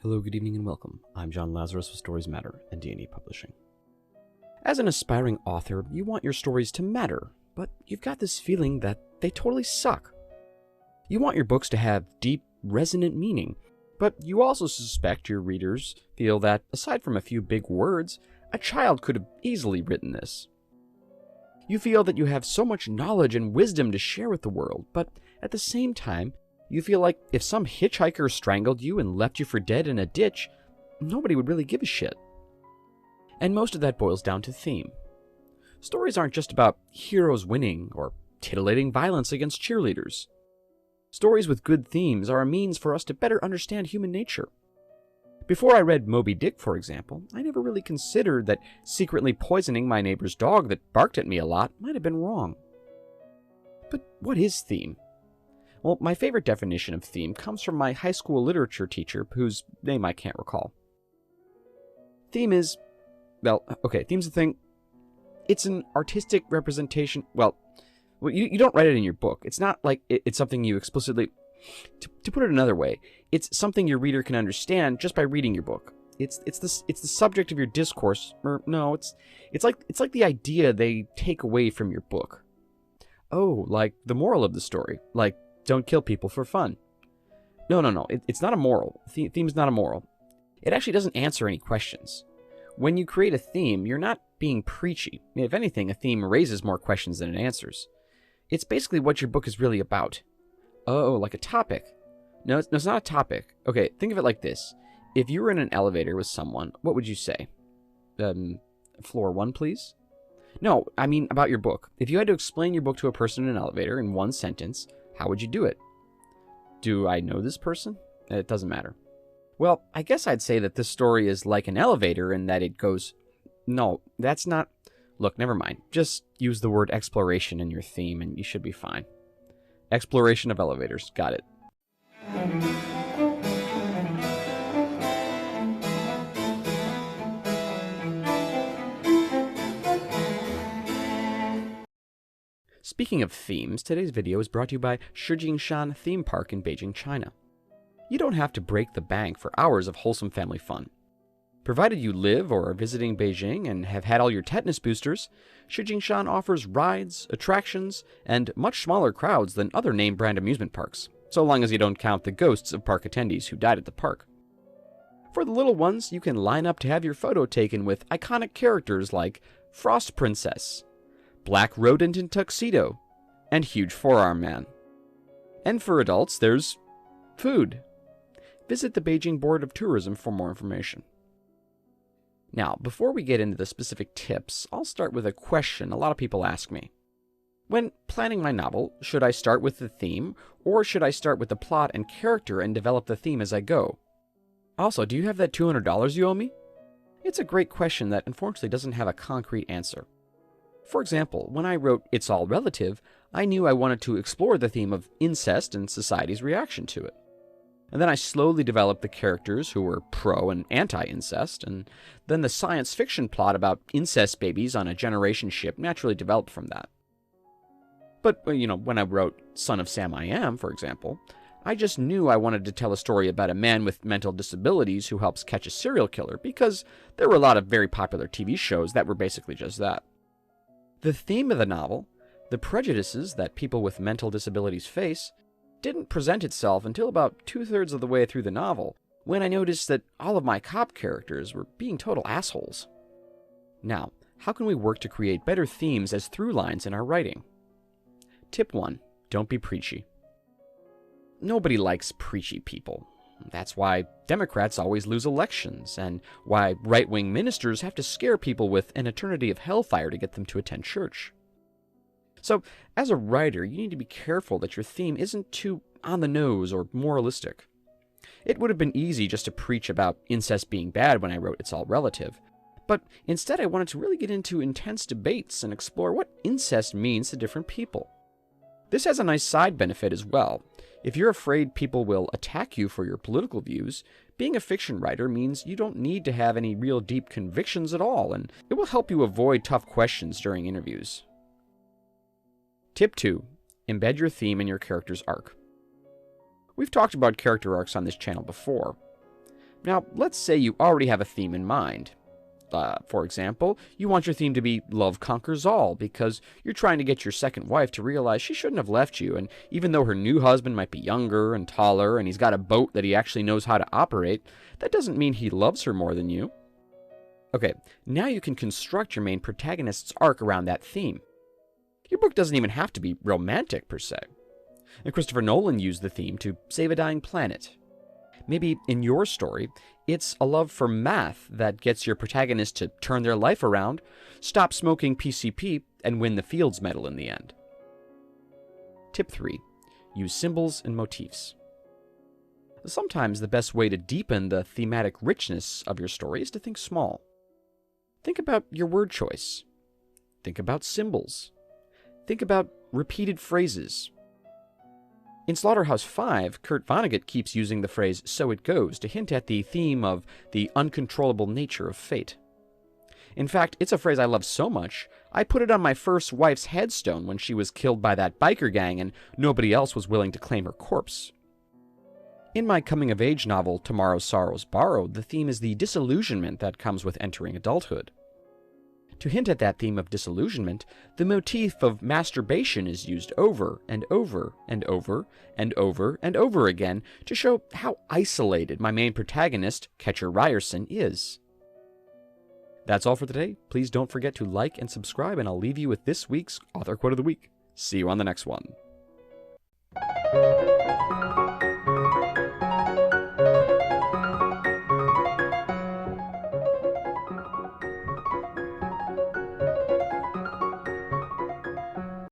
Hello, good evening, and welcome. I'm John Lazarus with Stories Matter and D&E Publishing. As an aspiring author, you want your stories to matter, but you've got this feeling that they totally suck. You want your books to have deep, resonant meaning, but you also suspect your readers feel that, aside from a few big words, a child could have easily written this. You feel that you have so much knowledge and wisdom to share with the world, but at the same time, you feel like if some hitchhiker strangled you and left you for dead in a ditch, nobody would really give a shit. And most of that boils down to theme. Stories aren't just about heroes winning or titillating violence against cheerleaders. Stories with good themes are a means for us to better understand human nature. Before I read Moby Dick, for example, I never really considered that secretly poisoning my neighbor's dog that barked at me a lot might have been wrong. But what is theme? Well, my favorite definition of theme comes from my high school literature teacher, whose name I can't recall. Theme is, theme's a thing. It's an artistic representation. Well, you don't write it in your book. It's not like it's something you explicitly... To put it another way, it's something your reader can understand just by reading your book. It's the subject of your discourse, or no, it's like the idea they take away from your book. Oh, like the moral of the story, like don't kill people for fun. No, it's not a moral. Theme's not a moral. It actually doesn't answer any questions. When you create a theme, you're not being preachy. If anything, a theme raises more questions than it answers. It's basically what your book is really about. Oh, like a topic. No, it's not a topic. Okay, think of it like this. If you were in an elevator with someone, what would you say? Floor 1, please? No, I mean about your book. If you had to explain your book to a person in an elevator in one sentence, how would you do it? Do I know this person? It doesn't matter. Well, I guess I'd say that this story is like an elevator in that it goes... No, that's not... Look, never mind. Just use the word exploration in your theme and you should be fine. Exploration of elevators. Got it. Speaking of themes, today's video is brought to you by Shijingshan Theme Park in Beijing, China. You don't have to break the bank for hours of wholesome family fun. Provided you live or are visiting Beijing and have had all your tetanus boosters, Shijingshan offers rides, attractions, and much smaller crowds than other name-brand amusement parks, so long as you don't count the ghosts of park attendees who died at the park. For the little ones, you can line up to have your photo taken with iconic characters like Frost Princess, Black Rodent in Tuxedo, and Huge Forearm Man. And for adults, there's food. Visit the Beijing Board of Tourism for more information. Now, before we get into the specific tips, I'll start with a question a lot of people ask me. When planning my novel, should I start with the theme, or should I start with the plot and character and develop the theme as I go? Also, do you have that $200 you owe me? It's a great question that unfortunately doesn't have a concrete answer. For example, when I wrote It's All Relative, I knew I wanted to explore the theme of incest and society's reaction to it. And then I slowly developed the characters who were pro and anti-incest, and then the science fiction plot about incest babies on a generation ship naturally developed from that. But, when I wrote Son of Sam I Am, for example, I just knew I wanted to tell a story about a man with mental disabilities who helps catch a serial killer, because there were a lot of very popular TV shows that were basically just that. The theme of the novel, the prejudices that people with mental disabilities face, didn't present itself until about 2/3 of the way through the novel, when I noticed that all of my cop characters were being total assholes. Now, how can we work to create better themes as through lines in our writing? Tip 1. Don't be preachy. Nobody likes preachy people. That's why Democrats always lose elections, and why right-wing ministers have to scare people with an eternity of hellfire to get them to attend church. So, as a writer, you need to be careful that your theme isn't too on the nose or moralistic. It would have been easy just to preach about incest being bad when I wrote It's All Relative, but instead I wanted to really get into intense debates and explore what incest means to different people. This has a nice side benefit as well. If you're afraid people will attack you for your political views, being a fiction writer means you don't need to have any real deep convictions at all, and it will help you avoid tough questions during interviews. Tip 2. Embed your theme in your character's arc. We've talked about character arcs on this channel before. Now, let's say you already have a theme in mind. For example, you want your theme to be love conquers all because you're trying to get your second wife to realize she shouldn't have left you, and even though her new husband might be younger and taller and he's got a boat that he actually knows how to operate, that doesn't mean he loves her more than you. Okay, now you can construct your main protagonist's arc around that theme. Your book doesn't even have to be romantic per se. And Christopher Nolan used the theme to save a dying planet. Maybe in your story, it's a love for math that gets your protagonist to turn their life around, stop smoking PCP, and win the Fields Medal in the end. Tip 3. Use symbols and motifs. Sometimes the best way to deepen the thematic richness of your story is to think small. Think about your word choice. Think about symbols. Think about repeated phrases. In Slaughterhouse-Five, Kurt Vonnegut keeps using the phrase "so it goes" to hint at the theme of the uncontrollable nature of fate. In fact, it's a phrase I love so much, I put it on my first wife's headstone when she was killed by that biker gang and nobody else was willing to claim her corpse. In my coming-of-age novel, Tomorrow's Sorrows Borrowed, the theme is the disillusionment that comes with entering adulthood. To hint at that theme of disillusionment, the motif of masturbation is used over and over and over and over and over again to show how isolated my main protagonist, Catcher Ryerson, is. That's all for today. Please don't forget to like and subscribe, and I'll leave you with this week's Author Quote of the Week. See you on the next one.